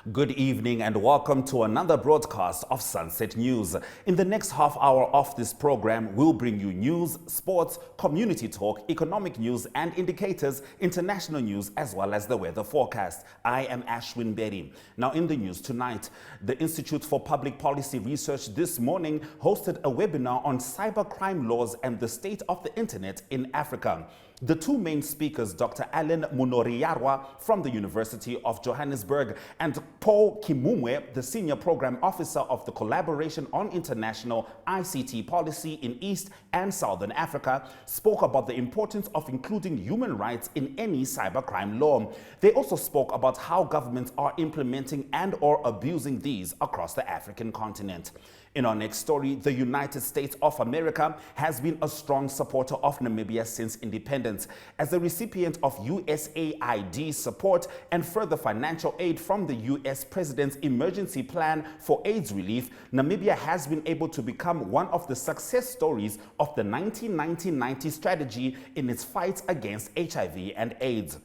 Good evening and welcome to another broadcast of Sunset News. In the next half hour of this program, we'll bring you news, sports, community talk, economic news and indicators, international news, as well as the weather forecast. I am Ashwin Berry. Now in the news tonight, the Institute for Public Policy Research this morning hosted a webinar on cybercrime laws and the state of the internet in Africa. The two main speakers, Dr. Alan Munoriarwa from the University of Johannesburg and Paul Kimumwe, the Senior Program Officer of the Collaboration on International ICT Policy in East and Southern Africa, spoke about the importance of including human rights in any cybercrime law. They also spoke about how governments are implementing and or abusing these across the African continent. In our next story, the United States of America has been a strong supporter of Namibia since independence. As a recipient of USAID support and further financial aid from the US President's Emergency Plan for AIDS Relief, Namibia has been able to become one of the success stories of the 1990 strategy in its fight against HIV and AIDS.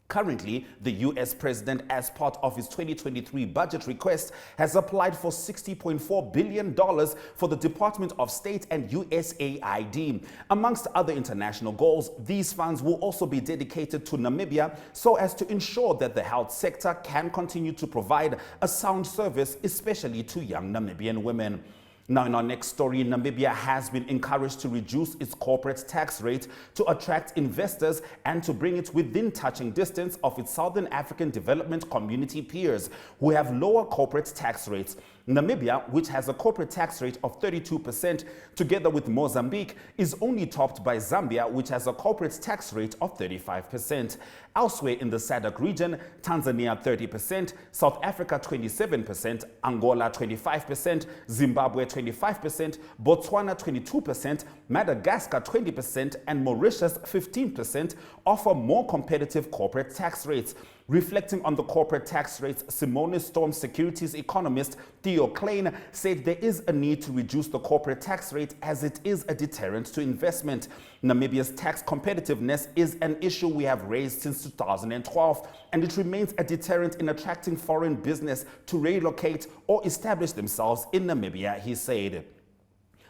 Currently, the U.S. President, as part of his 2023 budget request, has applied for $60.4 billion for the Department of State and USAID. Amongst other international goals, these funds will also be dedicated to Namibia so as to ensure that the health sector can continue to provide a sound service, especially to young Namibian women. Now, in our next story, Namibia has been encouraged to reduce its corporate tax rate to attract investors and to bring it within touching distance of its Southern African Development Community peers who have lower corporate tax rates. Namibia, which has a corporate tax rate of 32%, together with Mozambique, is only topped by Zambia, which has a corporate tax rate of 35%. Elsewhere in the SADC region, Tanzania 30%, South Africa 27%, Angola 25%, Zimbabwe 25%, Botswana 22%, Madagascar 20%, and Mauritius 15% offer more competitive corporate tax rates. Reflecting on the corporate tax rates, Simone Storm Securities economist Theo Klein said there is a need to reduce the corporate tax rate as it is a deterrent to investment. Namibia's tax competitiveness is an issue we have raised since 2012, and it remains a deterrent in attracting foreign business to relocate or establish themselves in Namibia, he said.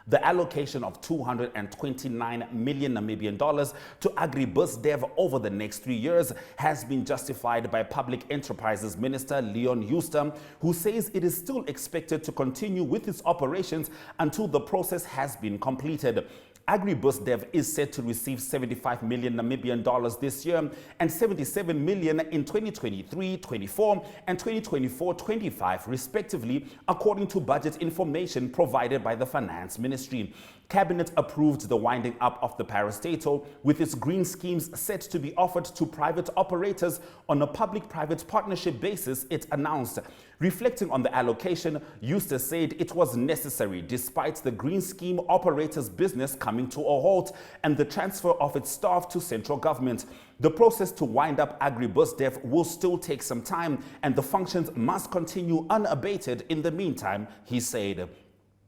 The allocation of $229 million Namibian dollars to AgriBusDev over the next 3 years has been justified by Public Enterprises Minister Leon Schuster, who says it is still expected to continue with its operations until the process has been completed. AgriBusDev is set to receive 75 million Namibian dollars this year and 77 million in 2023-24 and 2024-25 respectively, according to budget information provided by the Finance Ministry. Cabinet approved the winding up of the parastatal, with its green schemes set to be offered to private operators on a public-private partnership basis, it announced. Reflecting on the allocation, Eustace said it was necessary despite the green scheme operator's business coming to a halt and the transfer of its staff to central government. The process to wind up AgriBusDev will still take some time and the functions must continue unabated in the meantime, he said.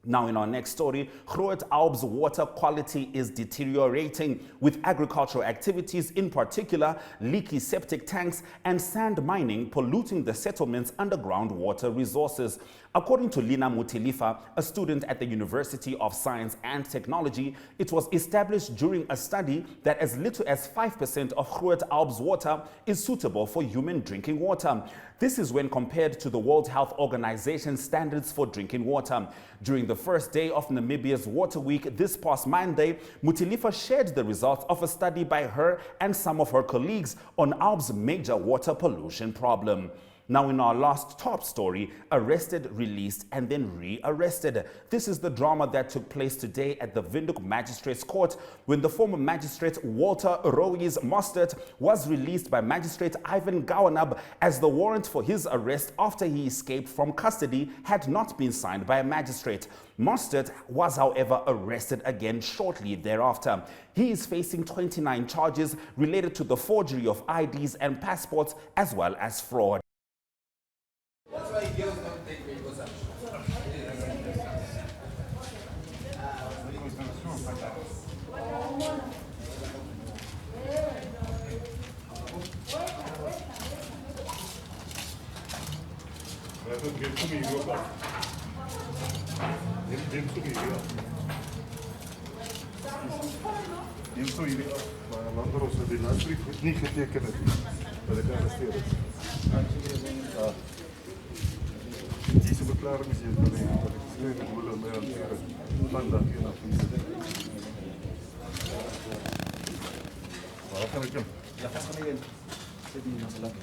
Now in our next story, Groot Alp's water quality is deteriorating, with agricultural activities, in particular leaky septic tanks and sand mining, polluting the settlement's underground water resources. According to Lina Mutilifa, a student at the University of Science and Technology, it was established during a study that as little as 5% of Groot Alp's water is suitable for human drinking water. This is when compared to the World Health Organization standards for drinking water. During the first day of Namibia's Water Week this past Monday, Mutilifa shared the results of a study by her and some of her colleagues on Alp's major water pollution problem. Now in our last top story, arrested, released, and then re-arrested. This is the drama that took place today at the Windhoek Magistrates Court when the former magistrate Walter Roes Mostert was released by Magistrate Ivan Gawanab as the warrant for his arrest after he escaped from custody had not been signed by a magistrate. Mostert was, however, arrested again shortly thereafter. He is facing 29 charges related to the forgery of IDs and passports as well as fraud. That's why girls don't take papers up. Maar een ander ons die nasbrief moet nie geteken het nie. Dat ek arresteer is. Diese verklaring is hier dat ek geskreven hoe hulle my hanteer het. Van dag 1 af. Waar gaan ek doen? Ja, gaan we in. Zit hier nog zo lekker.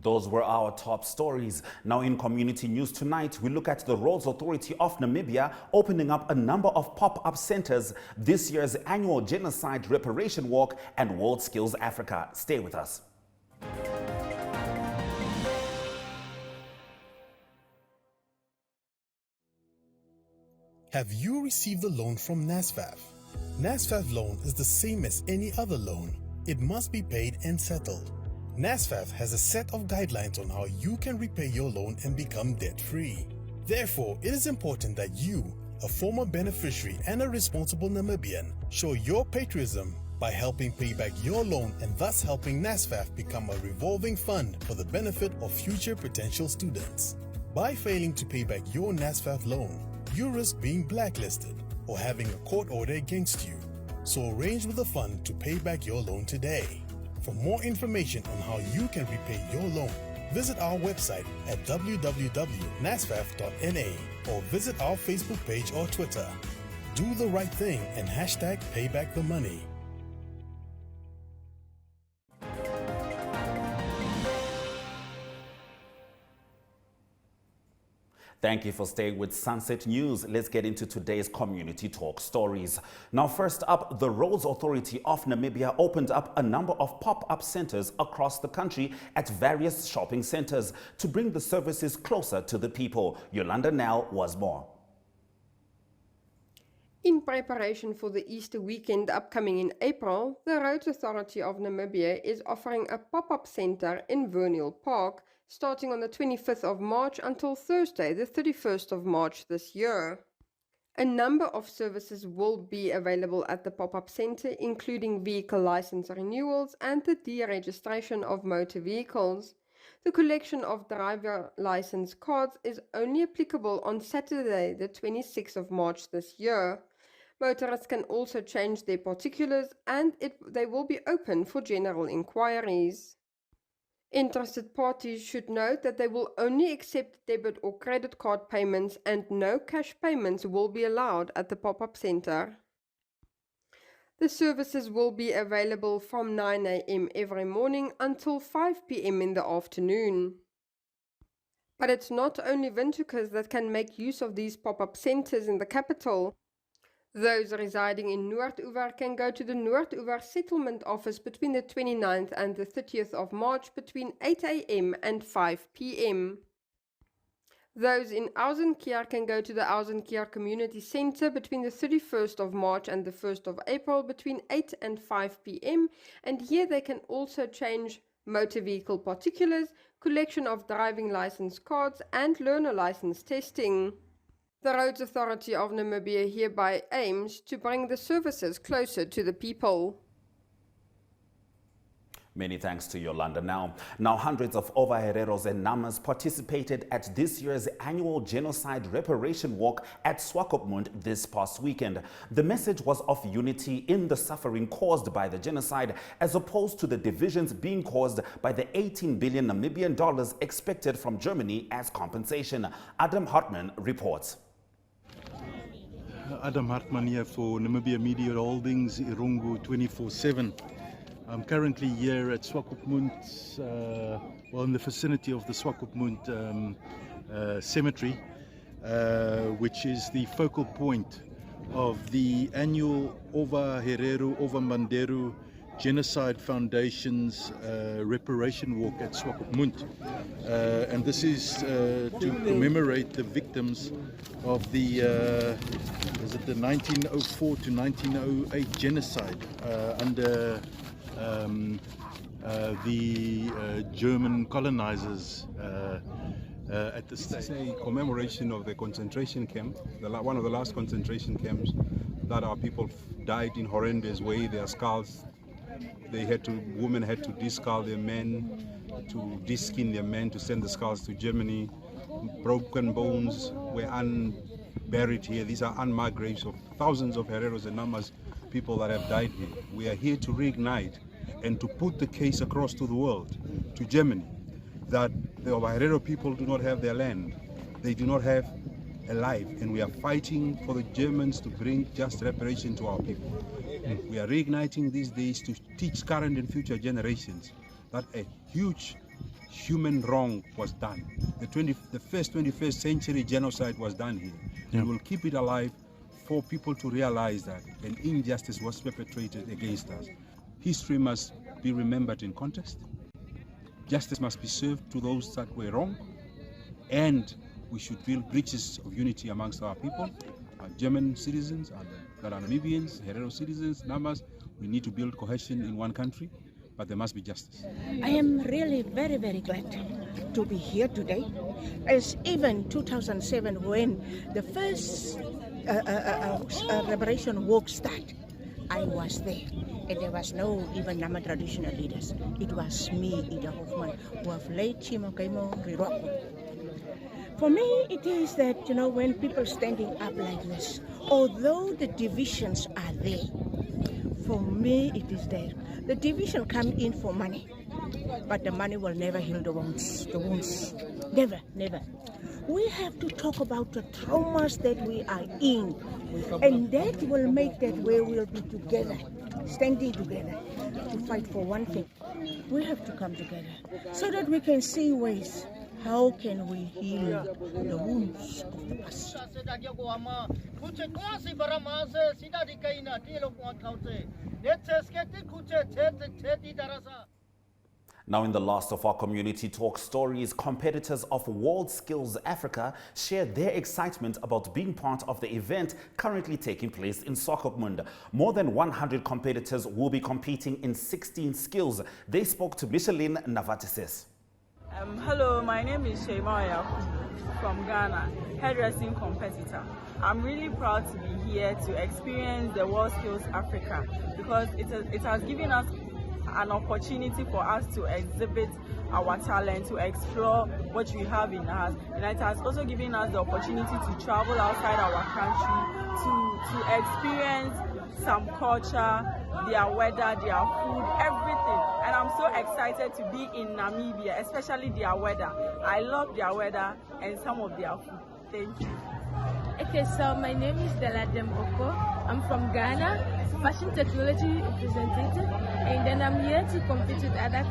Those were our top stories. Now in community news tonight, we look at the Roads Authority of Namibia opening up a number of pop-up centers, this year's annual Genocide Reparation Walk, and World Skills Africa. Stay with us. Have you received a loan from NASFAF? NASFAF loan is the same as any other loan. It must be paid and settled. NASFAF has a set of guidelines on how you can repay your loan and become debt-free. Therefore, it is important that you, a former beneficiary and a responsible Namibian, show your patriotism by helping pay back your loan and thus helping NASFAF become a revolving fund for the benefit of future potential students. By failing to pay back your NASFAF loan, you risk being blacklisted or having a court order against you. So arrange with the fund to pay back your loan today. For more information on how you can repay your loan, visit our website at www.nasfaf.na or visit our Facebook page or Twitter. Do the right thing and hashtag payback the money. Thank you for staying with Sunset News. Let's get into today's community talk stories. Now, first up, the Roads Authority of Namibia opened up a number of pop-up centers across the country at various shopping centers to bring the services closer to the people. Yolanda Nell was more. In preparation for the Easter weekend upcoming in April, the Roads Authority of Namibia is offering a pop-up center in Verneuil Park starting on the 25th of March until Thursday, the 31st of March this year. A number of services will be available at the pop-up center, including vehicle license renewals and the deregistration of motor vehicles. The collection of driver license cards is only applicable on Saturday, the 26th of March this year. Motorists can also change their particulars and they will be open for general inquiries. Interested parties should note that they will only accept debit or credit card payments and no cash payments will be allowed at the pop-up center. The services will be available from 9 a.m. every morning until 5 p.m. in the afternoon. But it's not only Windhoekers that can make use of these pop-up centers in the capital. Those residing in Noord-Oever can go to the Noord-Oever Settlement Office between the 29th and the 30th of March between 8 a.m. and 5 p.m. Those in Ausenkier can go to the Ausenkier Community Center between the 31st of March and the 1st of April between 8 and 5 p.m. and here they can also change motor vehicle particulars, collection of driving license cards and learner license testing. The Roads Authority of Namibia hereby aims to bring the services closer to the people. Many thanks to Yolanda. Now, hundreds of Ovahereros and Namas participated at this year's annual Genocide Reparation Walk at Swakopmund this past weekend. The message was of unity in the suffering caused by the genocide, as opposed to the divisions being caused by the 18 billion Namibian dollars expected from Germany as compensation. Adam Hartman reports. Adam Hartman here for Namibia Media Holdings, Irungu 24/7. I'm currently here at Swakopmund, in the vicinity of the Swakopmund cemetery, which is the focal point of the annual Ovaherero Ovambanderu Genocide Foundation's reparation walk at Swakopmund. And this is to commemorate the victims of the 1904 to 1908 genocide under the German colonizers at the state. It's a commemoration of the concentration camp, one of the last concentration camps that our people died in horrendous way. Their skulls Women had to descalce their men, to deskin their men, to send the skulls to Germany. Broken bones were unburied here. These are unmarked graves of thousands of Hereros and Namas, people that have died here. We are here to reignite and to put the case across to the world, to Germany, that the Herero people do not have their land. They do not have a life, and we are fighting for the Germans to bring just reparation to our people. We are reigniting these days to teach current and future generations that a huge human wrong was done. The first 21st century genocide was done here. Yeah. We will keep it alive for people to realize that an injustice was perpetrated against us. History must be remembered in context. Justice must be served to those that were wrong, and we should build bridges of unity amongst our people, our German citizens, that are Namibians, Herero citizens, Namas. We need to build cohesion in one country, but there must be justice. I am really very, very glad to be here today. As even 2007, when the first liberation walk started, I was there. And there was no even Nama traditional leaders. It was me, Ida Hoffman, who have led Chimokaimo Riroko. For me, it is that, when people standing up like this, although the divisions are there, for me it is there. The division come in for money, but the money will never heal the wounds. Never, never. We have to talk about the traumas that we are in, and that will make that way we'll be together, standing together to fight for one thing. We have to come together so that we can see ways. How can we heal the wounds of the past? Now, in the last of our community talk stories, competitors of World Skills Africa shared their excitement about being part of the event currently taking place in Swakopmund. More than 100 competitors will be competing in 16 skills. They spoke to Micheline Navatises. Hello, my name is Sheimaya from Ghana, hairdressing competitor. I'm really proud to be here to experience the World Skills Africa because it has given us an opportunity for us to exhibit our talent, to explore what we have in us, and it has also given us the opportunity to travel outside our country, to experience some culture, their weather, their food, everything. And I'm so excited to be in Namibia, especially their weather. I love their weather and some of their food. Thank you. Okay, so my name is Della Demboko. I'm from Ghana, fashion technology representative, and then I'm here to compete with other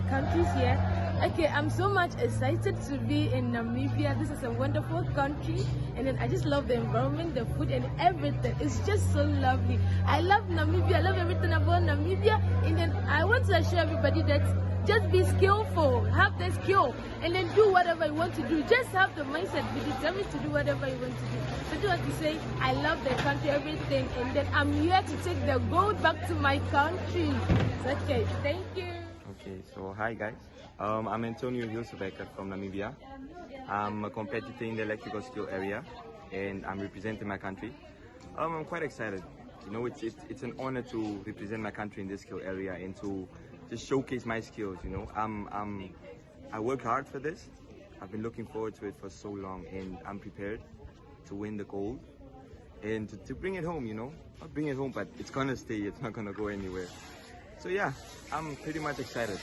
countries here. Okay, I'm so much excited to be in Namibia. This is a wonderful country, and then I just love the environment, the food, and everything. It's just so lovely. I love Namibia. I love everything about Namibia, and then I want to assure everybody that just be skillful, have the skill, and then do whatever you want to do. Just have the mindset, be determined to do whatever you want to do. So I just want to say, I love the country, everything, and then I'm here to take the gold back to my country. So, okay, thank you. Okay, so hi guys. I'm Antonio Hilsebecker from Namibia. I'm a competitor in the electrical skill area, and I'm representing my country. I'm quite excited. It's an honor to represent my country in this skill area and to just showcase my skills. I work hard for this. I've been looking forward to it for so long, and I'm prepared to win the gold and to bring it home. Not bring it home, but it's gonna stay. It's not gonna go anywhere. So yeah, I'm pretty much excited.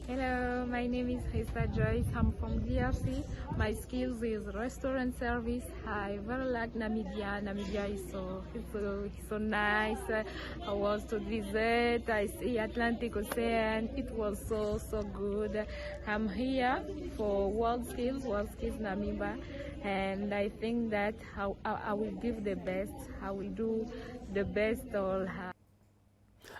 Hello, my name is Hesta Joyce. I'm from DRC. My skills is restaurant service. I very like Namibia. Namibia is so nice. I was to visit. I see Atlantic Ocean. It was so good. I'm here for World Skills Namibia, and I think that I will give the best. I will do the best all have.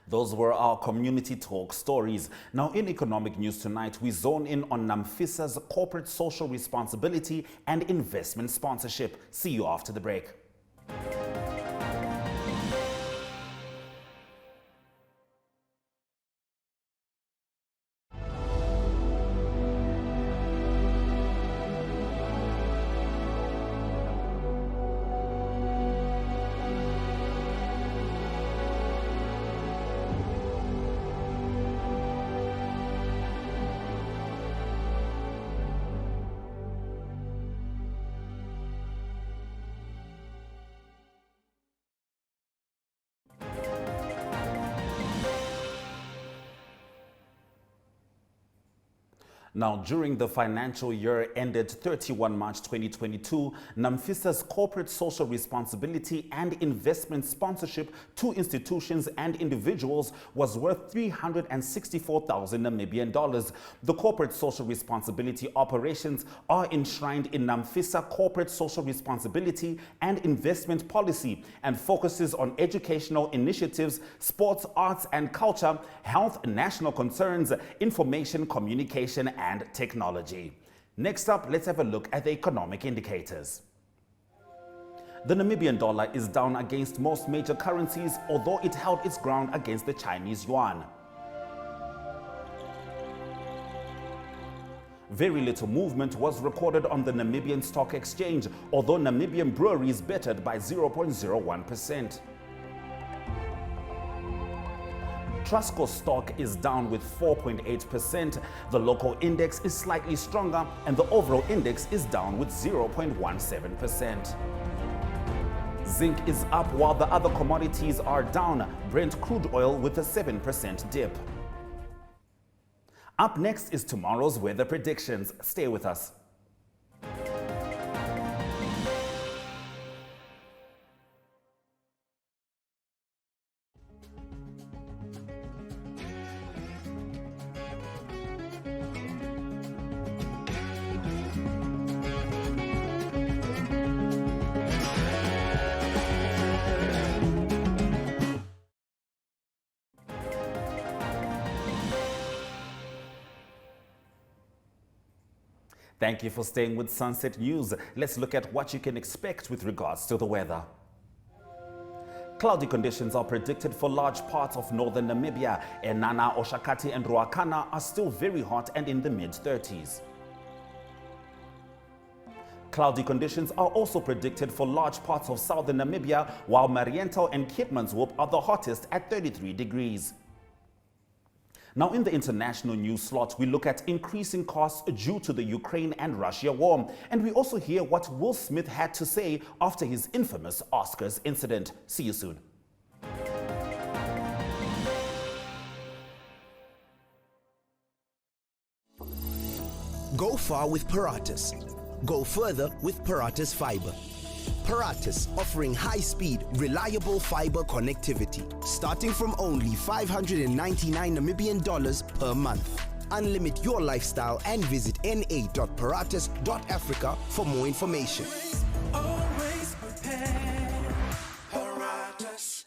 Those were our community talk stories. Now, in economic news tonight, we zone in on NAMFISA's corporate social responsibility and investment sponsorship. See you after the break. Now, during the financial year ended 31 March 2022, NAMFISA's corporate social responsibility and investment sponsorship to institutions and individuals was worth 364,000 Namibian dollars. The corporate social responsibility operations are enshrined in NAMFISA corporate social responsibility and investment policy and focuses on educational initiatives, sports, arts and culture, health, national concerns, information, communication and technology. Next up, let's have a look at the economic indicators. The Namibian dollar is down against most major currencies, although it held its ground against the Chinese yuan. Very little movement was recorded on the Namibian Stock Exchange, although Namibian breweries bettered by 0.01%. Trustco stock is down with 4.8%. The local index is slightly stronger and the overall index is down with 0.17%. Zinc is up while the other commodities are down. Brent crude oil with a 7% dip. Up next is tomorrow's weather predictions. Stay with us. Thank you for staying with Sunset News. Let's look at what you can expect with regards to the weather. Cloudy conditions are predicted for large parts of northern Namibia. Enana, Oshakati and Ruacana are still very hot and in the mid-30s. Cloudy conditions are also predicted for large parts of southern Namibia, while Mariental and Keetmanshoop are the hottest at 33 degrees. Now, in the international news slot, we look at increasing costs due to the Ukraine and Russia war. And we also hear what Will Smith had to say after his infamous Oscars incident. See you soon. Go far with Paratus. Go further with Paratus Fiber. Paratus offering high-speed, reliable fiber connectivity, starting from only 599 Namibian dollars per month. Unlimit your lifestyle and visit na.paratus.africa for more information. Always prepared. Paratus.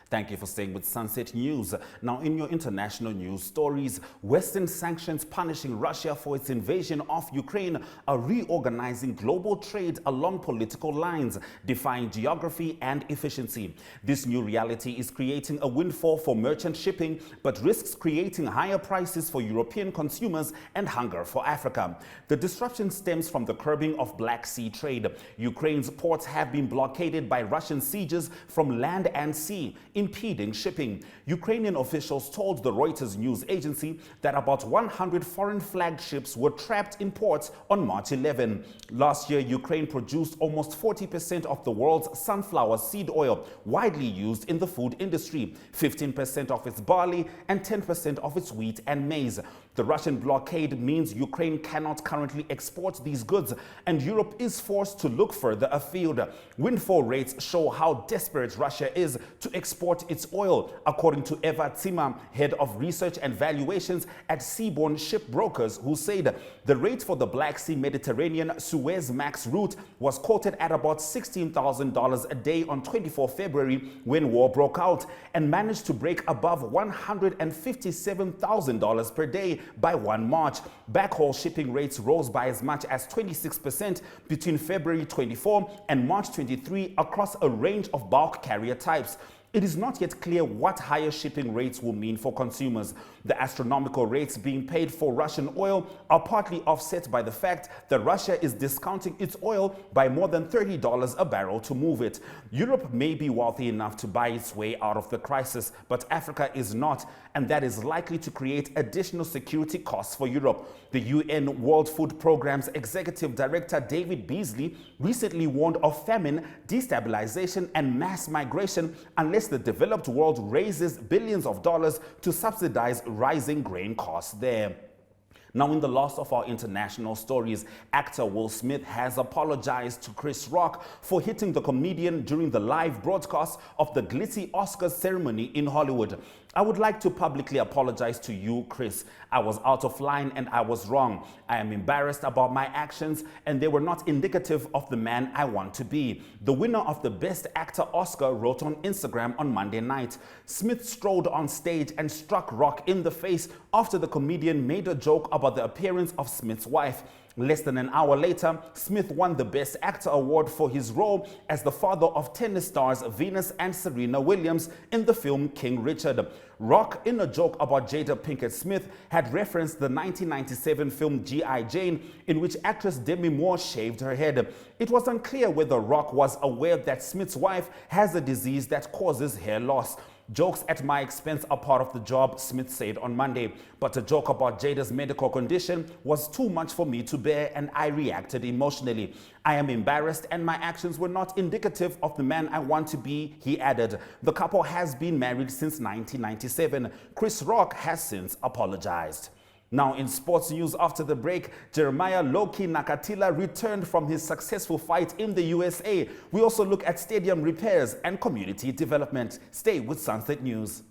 Thank you for staying with Sunset News. Now, in your international news stories, Western sanctions punishing Russia for its invasion of Ukraine are reorganizing global trade along political lines, defying geography and efficiency. This new reality is creating a windfall for merchant shipping, but risks creating higher prices for European consumers and hunger for Africa. The disruption stems from the curbing of Black Sea trade. Ukraine's ports have been blockaded by Russian sieges from land and sea, impeding shipping. Ukrainian officials told the Reuters news agency that about 100 foreign flagged ships were trapped in ports on March 11. Last year, Ukraine produced almost 40% of the world's sunflower seed oil, widely used in the food industry, 15% of its barley, and 10% of its wheat and maize. The Russian blockade means Ukraine cannot currently export these goods, and Europe is forced to look further afield. Windfall rates show how desperate Russia is to export its oil, according to Eva Zimmer, head of research and valuations at Seaborne Shipbrokers, who said the rate for the Black Sea Mediterranean Suez Max route was quoted at about $16,000 a day on 24 February when war broke out, and managed to break above $157,000 per day by 1 March. Backhaul shipping rates rose by as much as 26% between February 24 and March 23 across a range of bulk carrier types. It is not yet clear what higher shipping rates will mean for consumers. The astronomical rates being paid for Russian oil are partly offset by the fact that Russia is discounting its oil by more than $30 a barrel to move it. Europe may be wealthy enough to buy its way out of the crisis, but Africa is not, and that is likely to create additional security costs for Europe. The UN World Food Programme's Executive Director David Beasley recently warned of famine, destabilization, and mass migration unless the developed world raises billions of dollars to subsidize rising grain costs there. Now, in the last of our international stories, actor Will Smith has apologized to Chris Rock for hitting the comedian during the live broadcast of the glitzy Oscars ceremony in Hollywood. I would like to publicly apologize to you, Chris. I was out of line and I was wrong. I am embarrassed about my actions and they were not indicative of the man I want to be. The winner of the Best Actor Oscar wrote on Instagram on Monday night. Smith strolled on stage and struck Rock in the face after the comedian made a joke about the appearance of Smith's wife. Less than an hour later, Smith won the Best Actor award for his role as the father of tennis stars Venus and Serena Williams in the film King Richard. Rock, in a joke about Jada Pinkett Smith, had referenced the 1997 film G.I. Jane, in which actress Demi Moore shaved her head. It was unclear whether Rock was aware that Smith's wife has a disease that causes hair loss. Jokes at my expense are part of the job, Smith said on Monday. But a joke about Jada's medical condition was too much for me to bear and I reacted emotionally. I am embarrassed and my actions were not indicative of the man I want to be, he added. The couple has been married since 1997. Chris Rock has since apologized. Now, in sports news after the break, Jeremiah Loki Nakatila returned from his successful fight in the USA. We also look at stadium repairs and community development. Stay with Sunset News.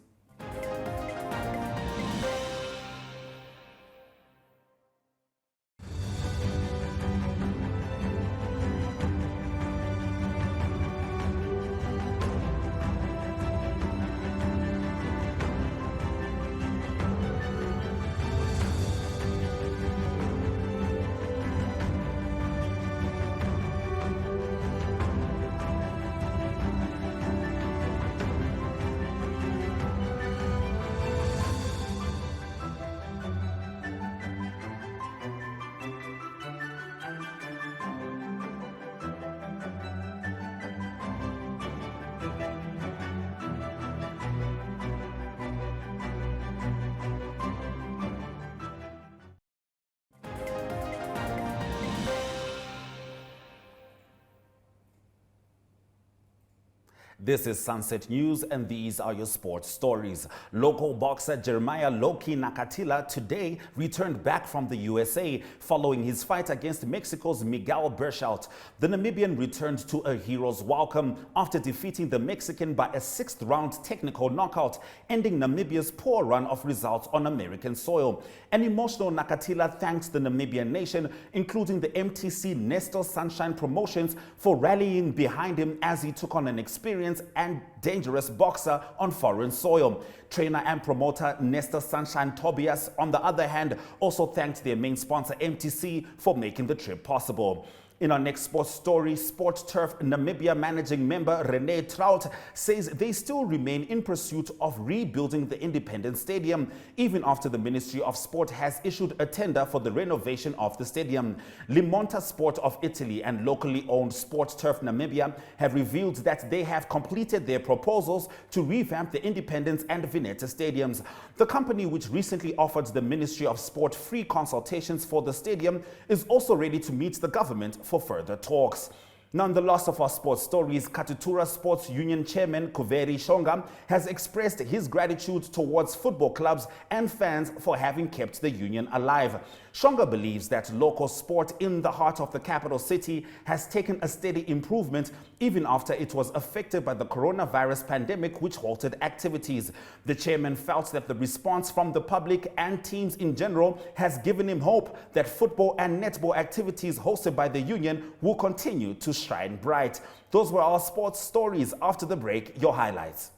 This is Sunset News and these are your sports stories. Local boxer Jeremiah Loki Nakatila today returned back from the USA following his fight against Mexico's Miguel Berchelt. The Namibian returned to a hero's welcome after defeating the Mexican by a 6th-round technical knockout, ending Namibia's poor run of results on American soil. An emotional Nakatila thanks the Namibian nation, including the MTC Nestor Sunshine Promotions, for rallying behind him as he took on an experienced and dangerous boxer on foreign soil. Trainer and promoter Nestor Sunshine Tobias, on the other hand, also thanked their main sponsor MTC for making the trip possible. In our next sports story, Sport Turf Namibia managing member Rene Trout says they still remain in pursuit of rebuilding the Independent Stadium, even after the Ministry of Sport has issued a tender for the renovation of the stadium. Limonta Sport of Italy and locally owned Sport Turf Namibia have revealed that they have completed their proposals to revamp the Independence and Vineta stadiums. The company, which recently offered the Ministry of Sport free consultations for the stadium, is also ready to meet the government for further talks. Now, in the last of our sports stories, Katutura Sports Union Chairman Kuveri Shonga has expressed his gratitude towards football clubs and fans for having kept the union alive. Shonga believes that local sport in the heart of the capital city has taken a steady improvement even after it was affected by the coronavirus pandemic, which halted activities. The chairman felt that the response from the public and teams in general has given him hope that football and netball activities hosted by the union will continue to shine bright. Those were our sports stories. After the break, your highlights.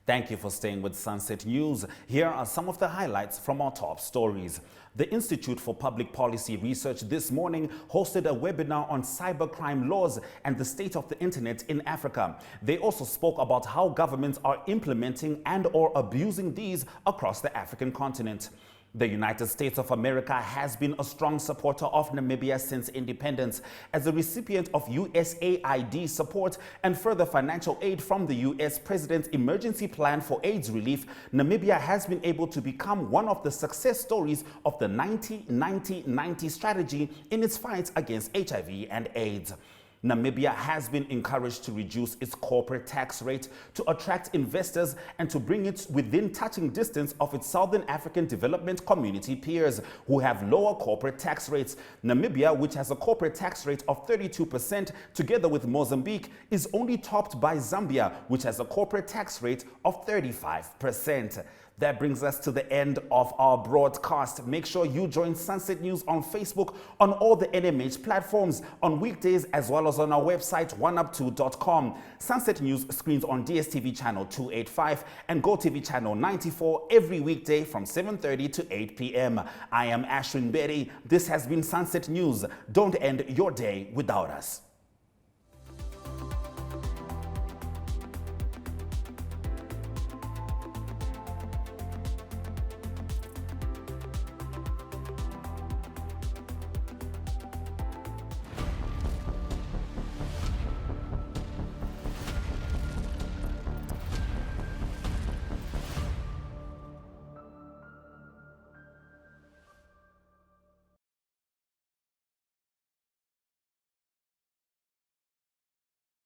Thank you for staying with Sunset News. Here are some of the highlights from our top stories. The Institute for Public Policy Research this morning hosted a webinar on cybercrime laws and the state of the internet in Africa. They also spoke about how governments are implementing and or abusing these across the African continent. The United States of America has been a strong supporter of Namibia since independence. As a recipient of USAID support and further financial aid from the U.S. President's Emergency Plan for AIDS Relief, Namibia has been able to become one of the success stories of the 90-90-90 strategy in its fight against HIV and AIDS. Namibia has been encouraged to reduce its corporate tax rate to attract investors and to bring it within touching distance of its Southern African Development Community peers who have lower corporate tax rates. Namibia, which has a corporate tax rate of 32%, together with Mozambique, is only topped by Zambia, which has a corporate tax rate of 35%. That brings us to the end of our broadcast. Make sure you join Sunset News on Facebook, on all the NMH platforms, on weekdays, as well as on our website, oneup2.com. Sunset News screens on DSTV channel 285 and GoTV channel 94 every weekday from 7:30 to 8 p.m. I am Ashwin Berry. This has been Sunset News. Don't end your day without us.